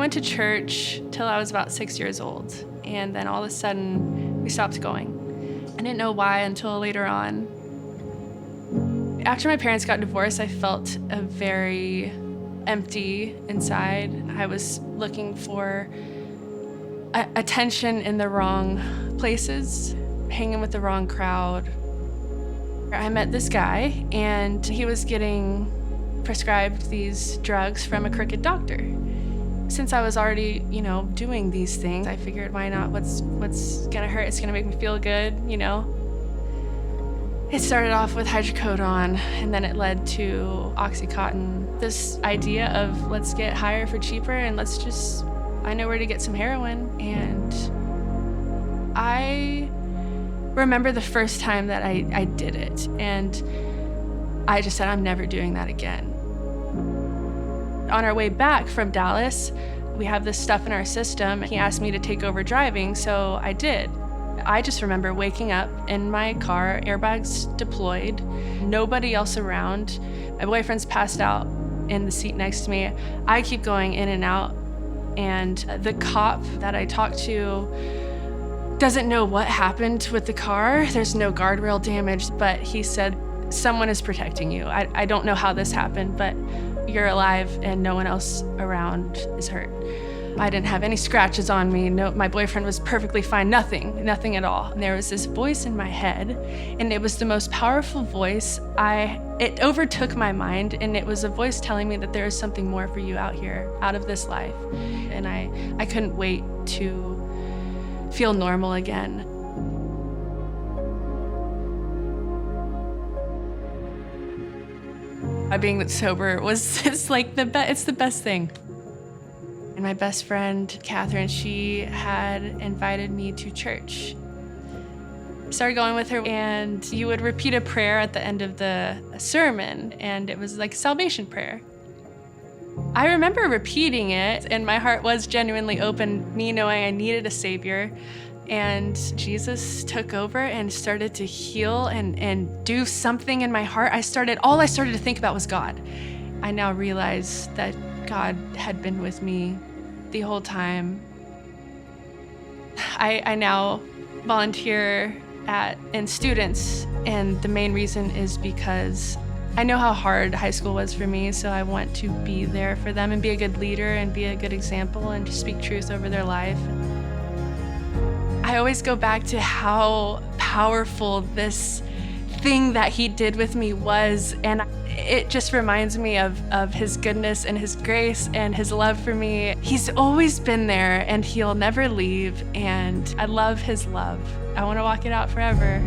went to church till I was about 6 years old, and then all of a sudden we stopped going. I didn't know why until later on. After my parents got divorced, I felt a very empty inside. I was looking for attention in the wrong places, hanging with the wrong crowd. I met this guy, and he was getting prescribed these drugs from a crooked doctor. Since I was already, doing these things, I figured, why not? What's gonna hurt? It's gonna make me feel good, It started off with hydrocodone, and then it led to Oxycontin. This idea of let's get higher for cheaper, and I know where to get some heroin. And I remember the first time that I did it, and I just said, I'm never doing that again. On our way back from Dallas, we have this stuff in our system. He asked me to take over driving, so I did. I just remember waking up in my car, airbags deployed, nobody else around. My boyfriend's passed out in the seat next to me. I keep going in and out, and the cop that I talked to doesn't know what happened with the car. There's no guardrail damage, but he said, someone is protecting you. I don't know how this happened, but you're alive and no one else around is hurt. I didn't have any scratches on me. No, my boyfriend was perfectly fine, nothing at all. And there was this voice in my head, and it was the most powerful voice. It overtook my mind, and it was a voice telling me that there is something more for you out here, out of this life. And I couldn't wait to feel normal again. Being sober it's the best thing. And my best friend, Catherine, she had invited me to church. I started going with her, and you would repeat a prayer at the end of the sermon, and it was like a salvation prayer. I remember repeating it, and my heart was genuinely open, me knowing I needed a savior. And Jesus took over and started to heal and do something in my heart. All I started to think about was God. I now realize that God had been with me the whole time. I now volunteer in students, and the main reason is because I know how hard high school was for me, so I want to be there for them and be a good leader and be a good example and just speak truth over their life. I always go back to how powerful this thing that he did with me was, and it just reminds me of his goodness and his grace and his love for me. He's always been there, and he'll never leave, and I love his love. I want to walk it out forever.